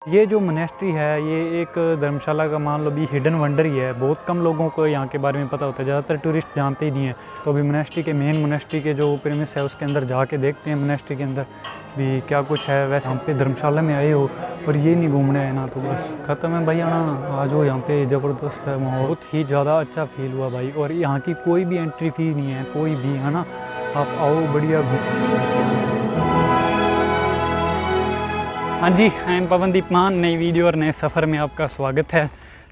ये जो मोनेस्ट्री है ये एक धर्मशाला का मान लो भी हिडन वंडर ही है। बहुत कम लोगों को यहाँ के बारे में पता होता है, ज़्यादातर टूरिस्ट जानते ही नहीं है। तो अभी मोनेस्ट्री के मेन मोनेस्ट्री के जो प्रीमिस है उसके अंदर जाके देखते हैं मोनेस्ट्री के अंदर भी क्या कुछ है। वैसे यहाँ पे धर्मशाला में आए हो और ये नहीं घूमने आए ना तो बस ख़त्म है भाई। आना आ जाओ, यहाँ पे ज़बरदस्त है, बहुत ही ज़्यादा अच्छा फील हुआ भाई। और यहाँ की कोई भी एंट्री फ़ी नहीं है, कोई भी, है ना। आप आओ, बढ़िया हाँ जी, आई एम पवनदीप मान। नई वीडियो और नए सफ़र में आपका स्वागत है।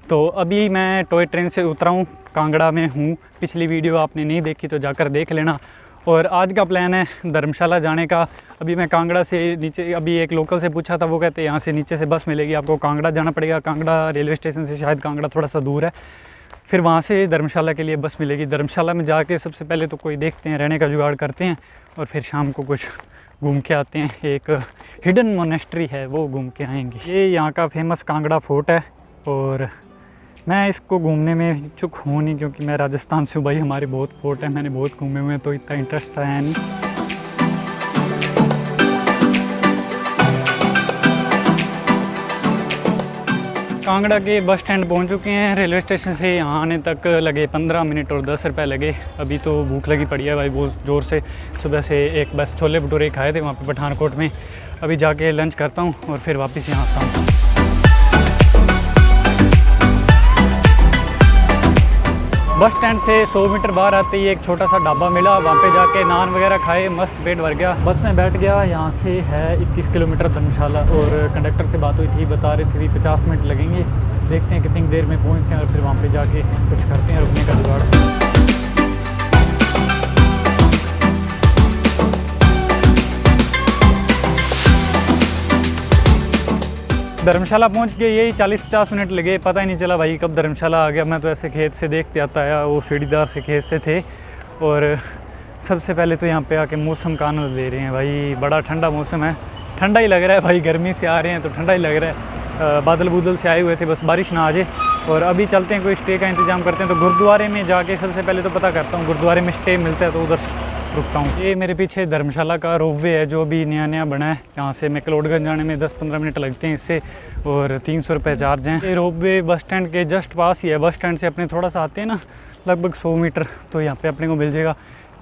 तो अभी मैं टॉय ट्रेन से उतरा हूँ, कांगड़ा में हूँ। पिछली वीडियो आपने नहीं देखी तो जाकर देख लेना। और आज का प्लान है धर्मशाला जाने का। अभी मैं कांगड़ा से नीचे, अभी एक लोकल से पूछा था, वो कहते हैं यहाँ से नीचे से बस मिलेगी, आपको कांगड़ा जाना पड़ेगा। कांगड़ा रेलवे स्टेशन से शायद कांगड़ा थोड़ा सा दूर है, फिर वहाँ से धर्मशाला के लिए बस मिलेगी। धर्मशाला में जाके सबसे पहले तो कोई देखते हैं, रहने का जुगाड़ करते हैं और फिर शाम को कुछ घूम के आते हैं। एक हिडन मोनेस्ट्री है वो घूम के आएंगे। ये यहाँ का फेमस कांगड़ा फोर्ट है और मैं इसको घूमने में इच्छुक हूँ नहीं, क्योंकि मैं राजस्थान से हूँ भाई। हमारे बहुत फोर्ट है, मैंने बहुत घूमे हुए हैं, तो इतना इंटरेस्ट है नहीं। कांगड़ा के बस स्टैंड पहुंच चुके हैं। रेलवे स्टेशन से यहाँ आने तक लगे 15 मिनट और 10 रुपये लगे। अभी तो भूख लगी पड़ी है भाई बहुत ज़ोर से। सुबह से एक बस छोले भटूरे खाए थे वहाँ पे पठानकोट में। अभी जाके लंच करता हूँ और फिर वापस यहाँ आता हूँ। बस स्टैंड से 100 मीटर बाहर आते ही एक छोटा सा ढाबा मिला, वहाँ पे जाके नान वगैरह खाए, मस्त पेट भर गया। बस में बैठ गया। यहाँ से है 21 किलोमीटर धर्मशाला और कंडक्टर से बात हुई थी, बता रहे थे 50 मिनट लगेंगे। देखते हैं कितनी देर में पहुँचते हैं और फिर वहाँ पे जाके कुछ करते हैं, रुकने का जुगाड़। धर्मशाला पहुंच गए, यही 40-50 मिनट लगे, पता ही नहीं चला भाई कब धर्मशाला आ गया। मैं तो ऐसे खेत से देखते आता आया, वो सीढ़ीदार से खेत से थे। और सबसे पहले तो यहाँ पे आके मौसम का आनंद ले रहे हैं भाई। बड़ा ठंडा मौसम है, ठंडा ही लग रहा है भाई। गर्मी से आ रहे हैं तो ठंडा ही लग रहा है। बादल बूदल से आए हुए थे, बस बारिश ना आ जाए। और अभी चलते हैं, कोई स्टे का इंतज़ाम करते हैं। तो गुरुद्वारे में जाके सबसे पहले तो पता करता हूँ गुरुद्वारे में स्टे मिलता है तो उधर रुकता हूँ। ये मेरे पीछे धर्मशाला का रोपवे है जो अभी नया नया बना है। यहाँ से मैक्लोडगंज जाने में 10-15 मिनट लगते हैं इससे, और 300 रुपये चार्ज हैं। ये रोपवे बस स्टैंड के जस्ट पास ही है। बस स्टैंड से अपने थोड़ा सा आते हैं ना, लगभग 100 मीटर, तो यहाँ पे अपने को मिल जाएगा।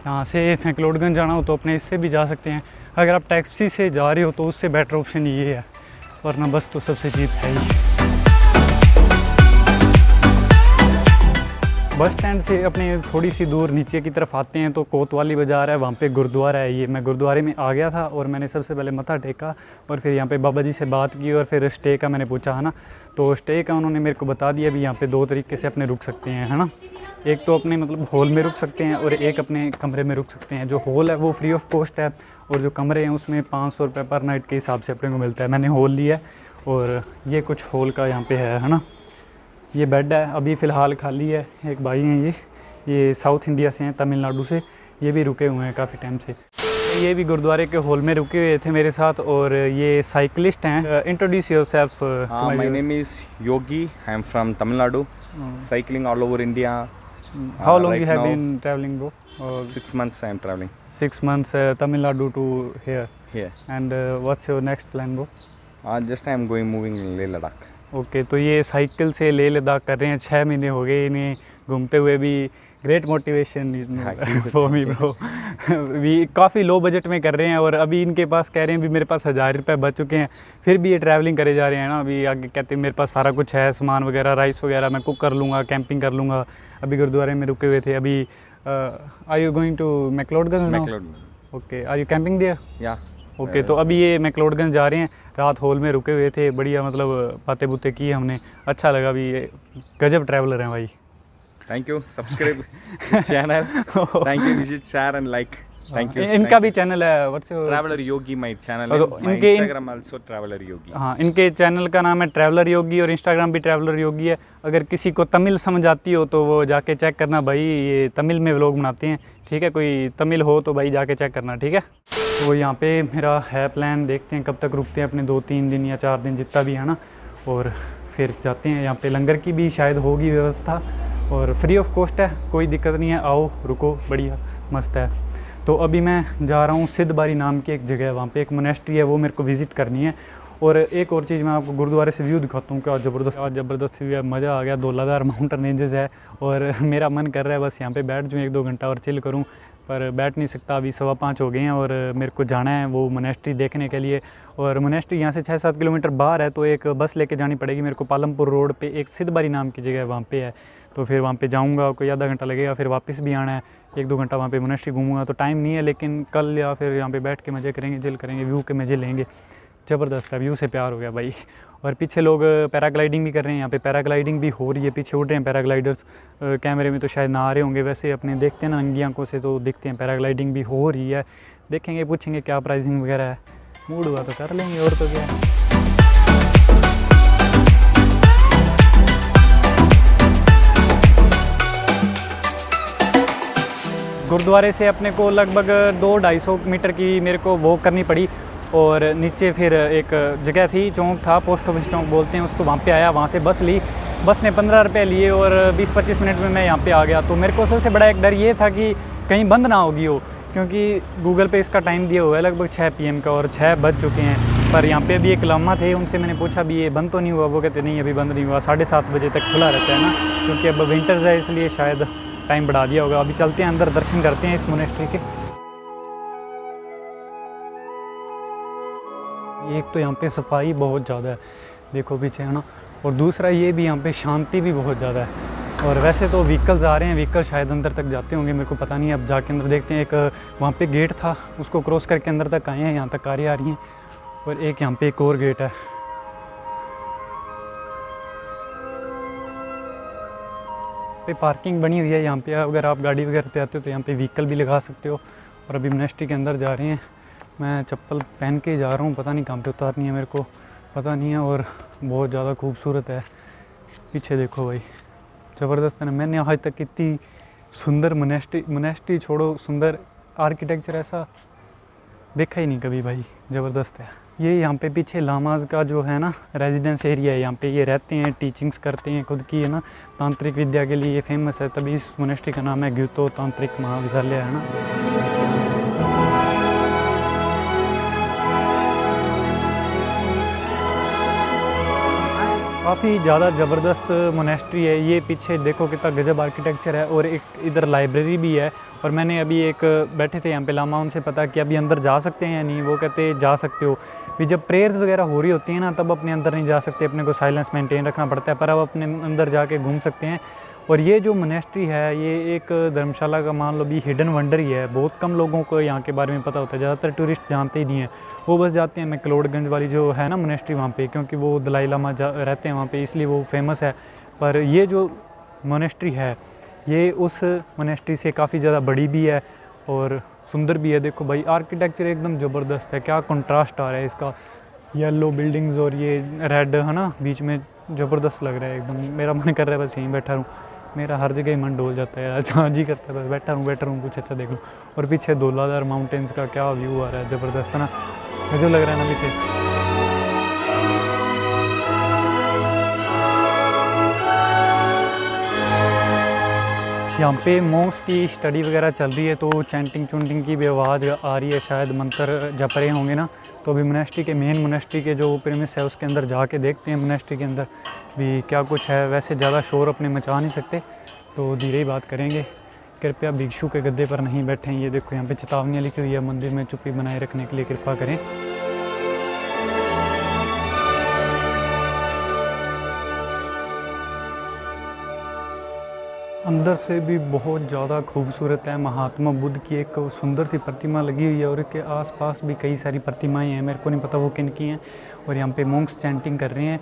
यहाँ से मैक्लोडगंज जाना हो तो अपने इससे भी जा सकते हैं। अगर आप टैक्सी से जा रहे हो तो उससे बेटर ऑप्शन ये है, वरना बस तो सबसे चीप है ही। बस स्टैंड से अपने थोड़ी सी दूर नीचे की तरफ आते हैं तो कोतवाली बाज़ार है, वहाँ पे गुरुद्वारा है। ये मैं गुरुद्वारे में आ गया था और मैंने सबसे पहले मत्था टेका और फिर यहाँ पे बाबा जी से बात की और फिर स्टे का मैंने पूछा, है ना। तो स्टे का उन्होंने मेरे को बता दिया भी यहाँ पे 2 तरीके से अपने रुक सकते हैं, है ना। एक तो अपने मतलब हॉल में रुक सकते हैं और एक अपने कमरे में रुक सकते हैं। जो हॉल है वो फ्री ऑफ कॉस्ट है और जो कमरे हैं उसमें 500 रुपये पर नाइट के हिसाब से अपने को मिलता है। मैंने हॉल लिया और ये कुछ हॉल का यहाँ पे है ना। ये बेड है, अभी फ़िलहाल खाली है। एक भाई हैं ये साउथ इंडिया से हैं, तमिलनाडु से। ये भी रुके हुए हैं काफ़ी टाइम से। ये भी गुरुद्वारे के हॉल में रुके हुए थे मेरे साथ। और ये साइकिलिस्ट हैं। Introduce yourself. My name is Yogi, I am from Tamil Nadu, cycling all over India. How long you have been travelling bro? 6 months I am traveling. 6 months Tamil Nadu to here. Here. And what's your next plan bro? Just I am moving in Leh Ladakh. Okay तो ये cycle से लेह लद्दाख कर रहे हैं। 6 महीने हो गए इन्हें घूमते हुए भी। Great motivation for me bro. भी काफ़ी लो बजट में कर रहे हैं और अभी इनके पास कह रहे हैं भी मेरे पास 1000 रुपये बच चुके हैं, फिर भी ये ट्रैवलिंग करे जा रहे हैं ना। अभी आगे कहते हैं मेरे पास सारा कुछ है, सामान वगैरह, राइस वगैरह मैं कुक कर लूँगा, कैंपिंग कर लूँगा। अभी गुरुद्वारे में रुके हुए थे। अभी are you going to McLeodganj? Okay, are you camping there? या ओके तो अभी ये मैक्लोडगंज जा रहे हैं। रात हॉल में रुके हुए थे, बढ़िया मतलब बातें बुतें की हमने, अच्छा लगा। भी गजब ट्रैवलर हैं भाई। Thank you, subscribe channel. Thank you, visit, share and like. Thank you. इनका भी चैनल है, what's your? Traveller Yogi my channel है। इनके इंस्टाग्राम आल्सो ट्रैवलर योगी। हाँ, इनके चैनल का नाम है ट्रैवलर योगी और इंस्टाग्राम भी ट्रैवलर योगी है। अगर किसी को तमिल समझ आती हो तो वो जाके चेक करना भाई, ये तमिल में व्लॉग बनाते हैं, ठीक है। कोई तमिल हो तो भाई जाके चेक करना, ठीक है। तो यहाँ पे मेरा है प्लान, देखते हैं कब तक रुकते हैं अपने, 2-3 दिन या 4 दिन जितना भी है ना। और फिर जाते हैं। यहाँ पे लंगर की भी शायद होगी व्यवस्था और फ्री ऑफ कॉस्ट है, कोई दिक्कत नहीं है। आओ, रुको, बढ़िया मस्त है। तो अभी मैं जा रहा हूँ सिद्धबारी नाम की एक जगह है, वहाँ पे एक मोनेस्ट्री है, वो मेरे को विज़िट करनी है। और एक और चीज़ मैं आपको गुरुद्वारे से व्यू दिखाता हूँ, क्या ज़बरदस्त व्यू है, मज़ा आ गया। धौलाधार माउंटेन रेंजेस है और मेरा मन कर रहा है बस यहाँ पे बैठ जाऊँ 1-2 घंटा और चिल करूँ, पर बैठ नहीं सकता। अभी 5:15 हो गए हैं और मेरे को जाना है वो मोनेस्ट्री देखने के लिए। और मोनेस्ट्री यहाँ से 6-7 किलोमीटर बाहर है, तो एक बस लेके जानी पड़ेगी मेरे को। पालमपुर रोड पे एक सिद्धबारी नाम की जगह है, वहाँ पे है, तो फिर वहाँ पे जाऊँगा, कोई आधा घंटा लगेगा, फिर वापस भी आना है। 1-2 घंटा वहाँ पे मोनेस्ट्री घूमूंगा, तो टाइम नहीं है, लेकिन कल या फिर यहाँ पे बैठ के मज़े करेंगे, चिल करेंगे, व्यू के मज़े लेंगे। ज़बरदस्त है, व्यू से प्यार हो गया भाई। और पीछे लोग पैराग्लाइडिंग भी कर रहे हैं, यहाँ पे पैराग्लाइडिंग भी हो रही है, पीछे उड़ रहे हैं पैराग्लाइडर्स। कैमरे में तो शायद ना आ रहे होंगे, वैसे अपने देखते हैं ना नंगी आंखों से तो दिखते हैं, पैराग्लाइडिंग भी हो रही है। देखेंगे, पूछेंगे क्या प्राइसिंग वगैरह है, मूड हुआ तो कर लेंगे, और तो क्या है। गुरुद्वारे से अपने को लगभग 200-250 मीटर की मेरे को वॉक करनी पड़ी, और नीचे फिर एक जगह थी, चौंक था, पोस्ट ऑफिस चौंक बोलते हैं उसको, वहाँ पे आया। वहाँ से बस ली, बस ने 15 रुपये लिए और 20-25 मिनट में मैं यहाँ पे आ गया। तो मेरे को सबसे बड़ा एक डर ये था कि कहीं बंद ना होगी वो, क्योंकि गूगल पे इसका टाइम दिया हुआ है लगभग 6 PM का और 6 बज चुके हैं। पर यहाँ पे भी एक लामा थे, उनसे मैंने पूछा भी ये बंद तो नहीं हुआ? वो कहते नहीं अभी बंद नहीं हुआ, 7:30 बजे तक खुला रहता है ना, क्योंकि अब विंटर्स है इसलिए शायद टाइम बढ़ा दिया होगा। अभी चलते हैं अंदर, दर्शन करते हैं इस मोनेस्ट्री के। एक तो यहाँ पे सफाई बहुत ज़्यादा है, देखो पीछे है ना, और दूसरा ये भी यहाँ पे शांति भी बहुत ज़्यादा है। और वैसे तो व्हीकल्स आ रहे हैं, व्हीकल शायद अंदर तक जाते होंगे, मेरे को पता नहीं, अब जाके अंदर देखते हैं। एक वहाँ पे गेट था, उसको क्रॉस करके अंदर तक आए हैं, यहाँ तक कारें आ रही हैं, और एक यहाँ पे एक और गेट है। पे पार्किंग बनी हुई है यहाँ पे, अगर आप गाड़ी वगैरह पे आते हो तो यहाँ पे व्हीकल भी लगा सकते हो। और अभी मोनेस्ट्री के अंदर जा रहे हैं, मैं चप्पल पहन के जा रहा हूँ, पता नहीं कहाँ पे उतारनी है मेरे को पता नहीं है। और बहुत ज़्यादा खूबसूरत है, पीछे देखो भाई, ज़बरदस्त है ना। मैंने आज तक इतनी सुंदर मोनेस्ट्री छोड़ो, सुंदर आर्किटेक्चर ऐसा देखा ही नहीं कभी भाई, ज़बरदस्त है। ये यहाँ पे पीछे लामाज का जो है ना रेजिडेंस एरिया है, यहाँ पे ये रहते हैं, टीचिंग्स करते हैं खुद की, है ना, तांत्रिक विद्या के लिए ये फेमस है, तभी इस मोनेस्ट्री का नाम है ग्यूतो तांत्रिक महाविद्यालय, है ना। काफ़ी ज़्यादा ज़बरदस्त मोनेस्ट्री है ये, पीछे देखो कितना गजब आर्किटेक्चर है, और एक इधर लाइब्रेरी भी है। और मैंने अभी एक बैठे थे यहाँ पे लामा, उनसे पता कि अभी अंदर जा सकते हैं या नहीं, वो कहते जा सकते हो। भी जब प्रेयर्स वगैरह हो रही होती हैं ना, तब अपने अंदर नहीं जा सकते, अपने को साइलेंस मेंटेन रखना पड़ता है, पर अब अपने अंदर जाके घूम सकते हैं। और ये जो मोनेस्ट्री है ये एक धर्मशाला का मान लो भी हिडन वंडर ही है, बहुत कम लोगों को यहाँ के बारे में पता होता है, ज़्यादातर टूरिस्ट जानते ही नहीं हैं। वो बस जाते हैं मैक्लोडगंज वाली जो है ना मोनेस्ट्री वहाँ पे, क्योंकि वो दलाई लामा रहते हैं वहाँ पे, इसलिए वो फेमस है। पर ये जो मोनेस्ट्री है ये उस मोनेस्ट्री से काफ़ी ज़्यादा बड़ी भी है और सुंदर भी है। देखो भाई आर्किटेक्चर एकदम ज़बरदस्त है, क्या कंट्रास्ट आ रहा है इसका, येलो बिल्डिंग्स और ये रेड है ना बीच में, ज़बरदस्त लग रहा है एकदम। मेरा मन कर रहा है बस यहीं बैठा रहूँ, मेरा हर जगह ही मन डोल जाता है, जहाँ जी करता है बस बैठा रहूँ कुछ अच्छा देख लूँ। और पीछे धौलाधार माउंटेन्स का क्या व्यू आ रहा है, ज़बरदस्त है ना, मुझे लग रहा है ना पीछे। यहाँ पे मॉन्क्स की स्टडी वगैरह चल रही है, तो चैंटिंग चुंटिंग की भी आवाज़ आ रही है, शायद मंत्र जप रहे होंगे ना। तो अभी मोनेस्ट्री के मेन मोनेस्ट्री के जो प्रेमिस है उसके अंदर जाके देखते हैं मोनेस्ट्री के अंदर भी क्या कुछ है। वैसे ज़्यादा शोर अपने मचा नहीं सकते, तो धीरे ही बात करेंगे। कृपया भिक्षु के गद्दे पर नहीं बैठें, ये देखो यहाँ पे चेतावनियाँ लिखी हुई है, मंदिर में चुप्पी बनाए रखने के लिए कृपा करें। अंदर से भी बहुत ज़्यादा खूबसूरत है। महात्मा बुद्ध की एक सुंदर सी प्रतिमा लगी हुई है और इसके आसपास भी कई सारी प्रतिमाएं हैं, मेरे को नहीं पता वो किन की हैं। और यहाँ पे मॉन्क्स चैंटिंग कर रहे हैं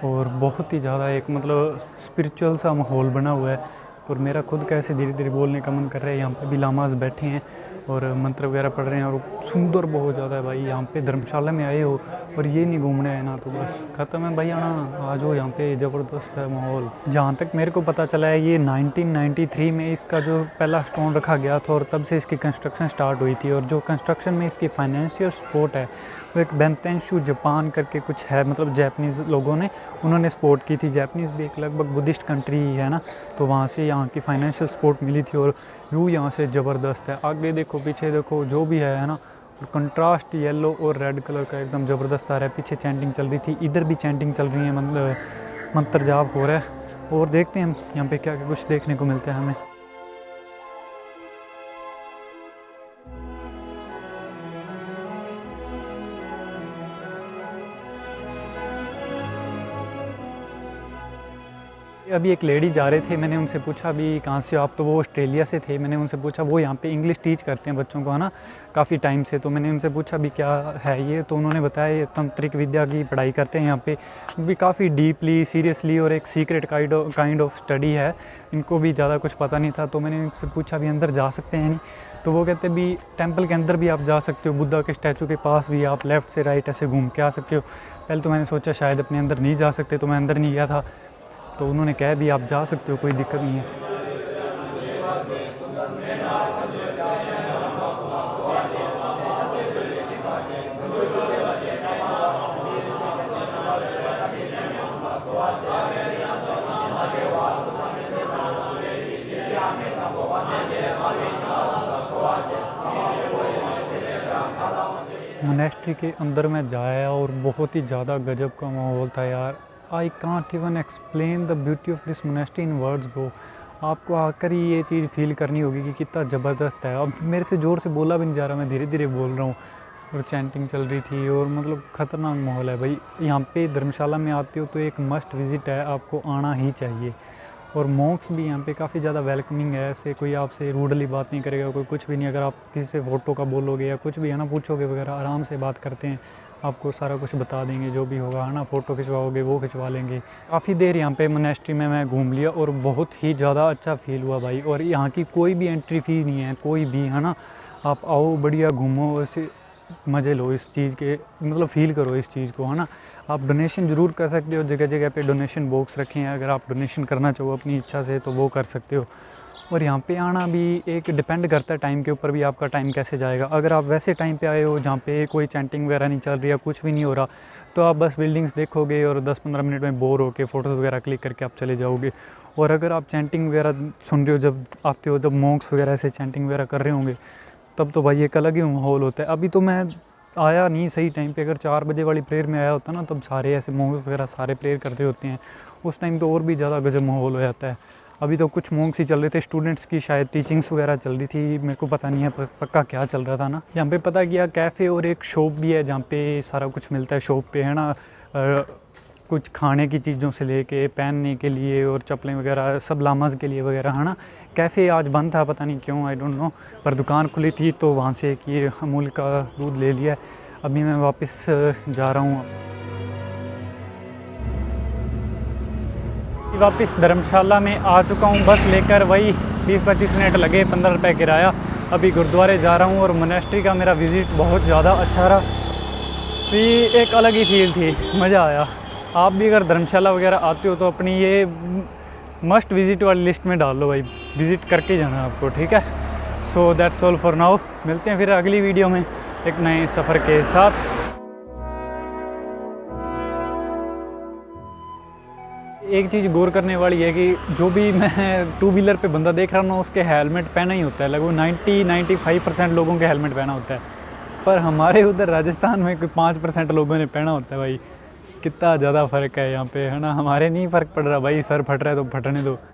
और बहुत ही ज़्यादा एक मतलब स्पिरिचुअल सा माहौल बना हुआ है। और मेरा खुद का ऐसे धीरे धीरे बोलने का मन कर रहा है। यहाँ पे भी लामाज बैठे हैं और मंत्र वगैरह पढ़ रहे हैं और सुंदर बहुत ज़्यादा है भाई। यहाँ पे धर्मशाला में आए हो और ये नहीं घूमने आए ना तो बस ख़त्म है भाई, आना आ जाओ, यहाँ पे ज़बरदस्त है माहौल। जहाँ तक मेरे को पता चला है ये 1993 में इसका जो पहला स्टोन रखा गया था और तब से इसकी कंस्ट्रक्शन स्टार्ट हुई थी। और जो कंस्ट्रक्शन में इसकी फाइनेंशियल सपोर्ट है वो एक बेंतेंशु जापान करके कुछ है, मतलब जैपनीज़ लोगों ने उन्होंने सपोर्ट की थी। जैपनीज़ भी एक लगभग बुद्धिस्ट कंट्री है ना, तो वहाँ से यहाँ की फाइनेंशियल सपोर्ट मिली थी। और व्यू यहाँ से ज़बरदस्त है। आगे देखो पीछे देखो जो भी है ना, कंट्रास्ट येलो और रेड कलर का एकदम ज़बरदस्त आ रहा है। पीछे चैंटिंग चल रही थी, इधर भी चैंटिंग चल रही है, मंत्र जाप हो रहा है। और देखते हैं हम यहाँ पे क्या क्या कुछ देखने को मिलता है हमें। अभी एक लेडी जा रहे थे, मैंने उनसे पूछा अभी कहाँ से हो आप, तो वो ऑस्ट्रेलिया से थे। मैंने उनसे पूछा, वो यहाँ पे इंग्लिश टीच करते हैं बच्चों को, है ना, काफ़ी टाइम से। तो मैंने उनसे पूछा अभी क्या है ये, तो उन्होंने बताया ये तंत्रिक विद्या की पढ़ाई करते हैं यहाँ पे भी, काफ़ी डीपली सीरियसली, और एक सीक्रेट काइंड ऑफ स्टडी है। इनको भी ज़्यादा कुछ पता नहीं था। तो मैंने उनसे पूछा अभी अंदर जा सकते हैं नहीं, तो वो कहते भी टेम्पल के अंदर भी आप जा सकते हो, बुद्धा के स्टैचू के पास भी आप लेफ़्ट से राइट ऐसे घूम के आ सकते हो। पहले तो मैंने सोचा शायद अपने अंदर नहीं जा सकते, तो मैं अंदर नहीं गया था। तो उन्होंने कहा भी आप जा सकते हो, कोई दिक्कत नहीं है। मोनेस्ट्री के अंदर मैं जाया और बहुत ही ज़्यादा गजब का माहौल था यार। I can't even explain the beauty of this monastery in words bro. आपको आकर ही ये चीज़ फील करनी होगी कि कितना ज़बरदस्त है। अब मेरे से ज़ोर से बोला भी नहीं जा रहा, मैं धीरे धीरे बोल रहा हूँ, और चैंटिंग चल रही थी, और मतलब ख़तरनाक माहौल है भाई। यहाँ पे धर्मशाला में आते हो तो एक मस्ट विज़िट है, आपको आना ही चाहिए। और मॉन्क्स भी यहाँ पे काफ़ी ज़्यादा वेलकमिंग है, ऐसे कोई आपसे रूडली बात नहीं करेगा, कोई कुछ भी नहीं। अगर आप किसी से फ़ोटो का बोलोगे या कुछ भी है ना पूछोगे वगैरह, आराम से बात करते हैं, आपको सारा कुछ बता देंगे जो भी होगा, है ना। फ़ोटो खिंचवाओगे वो खिंचवा लेंगे। काफ़ी देर यहाँ पे मोनेस्ट्री में मैं घूम लिया और बहुत ही ज़्यादा अच्छा फ़ील हुआ भाई। और यहाँ की कोई भी एंट्री फ़ी नहीं है, कोई भी, है ना। आप आओ, बढ़िया घूमो, ऐसे मज़े लो इस चीज़ के, मतलब फ़ील करो इस चीज़ को, है ना। आप डोनेशन ज़रूर कर सकते हो, जगह जगह पे डोनेशन बॉक्स रखे हैं। अगर आप डोनेशन करना चाहो अपनी इच्छा से तो वो कर सकते हो। और यहाँ पे आना भी एक डिपेंड करता है टाइम के ऊपर भी, आपका टाइम कैसे जाएगा। अगर आप वैसे टाइम पे आए हो जहाँ पे कोई चैंटिंग वगैरह नहीं चल रही है, कुछ भी नहीं हो रहा, तो आप बस बिल्डिंग्स देखोगे और 10-15 मिनट में बोर होके फ़ोटोज़ वगैरह क्लिक करके आप चले जाओगे। और अगर आप चैंटिंग वगैरह सुन रहे हो, जब आते हो, जब मॉन्क्स वगैरह से चैंटिंग वगैरह कर रहे होंगे, तब तो भाई एक अलग ही माहौल होता है। अभी तो मैं आया नहीं सही टाइम पे, अगर 4 बजे वाली प्रेयर में आया होता ना, तब सारे ऐसे मॉन्क्स वगैरह सारे प्रेयर करते होते हैं, उस टाइम तो और भी ज़्यादा गजब माहौल हो जाता है। अभी तो कुछ मॉन्क्स ही चल रहे थे, स्टूडेंट्स की शायद टीचिंग्स वगैरह चल रही थी, मेरे को पता नहीं है पक्का क्या चल रहा था ना। यहाँ पे पता किया कैफ़े और एक शॉप भी है जहाँ पे सारा कुछ मिलता है। शॉप पे, है ना, कुछ खाने की चीज़ों से लेके पहनने के लिए और चप्पलें वगैरह सब लामाज के लिए वगैरह, है ना। कैफ़े आज बंद था, पता नहीं क्यों, आई डोंट नो, पर दुकान खुली थी तो वहाँ से एक ये अमूल का दूध ले लिया। अभी मैं वापस जा रहा हूँ, वापस धर्मशाला में आ चुका हूँ। बस लेकर वही 20-25 मिनट लगे, 15 रुपये किराया। अभी गुरुद्वारे जा रहा हूँ और मोनेस्ट्री का मेरा विज़िट बहुत ज़्यादा अच्छा रहा। तो ये एक अलग ही फील थी, मज़ा आया। आप भी अगर धर्मशाला वगैरह आते हो तो अपनी ये मस्ट विज़िट वाली लिस्ट में डाल लो भाई, विज़िट करके जाना है आपको, ठीक है। So that's all for now. मिलते हैं फिर अगली वीडियो में एक नए सफ़र के साथ। एक चीज़ गौर करने वाली है कि जो भी मैं 2 व्हीलर पे बंदा देख रहा हूँ ना, उसके हेलमेट पहना ही होता है। लगभग 90-95% लोगों के हेलमेट पहना होता है, पर हमारे उधर राजस्थान में कोई 5% लोगों ने पहना होता है भाई। कितना ज़्यादा फ़र्क है यहाँ पे, है ना। हमारे नहीं फ़र्क पड़ रहा भाई, सर फट रहा है तो फटने दो।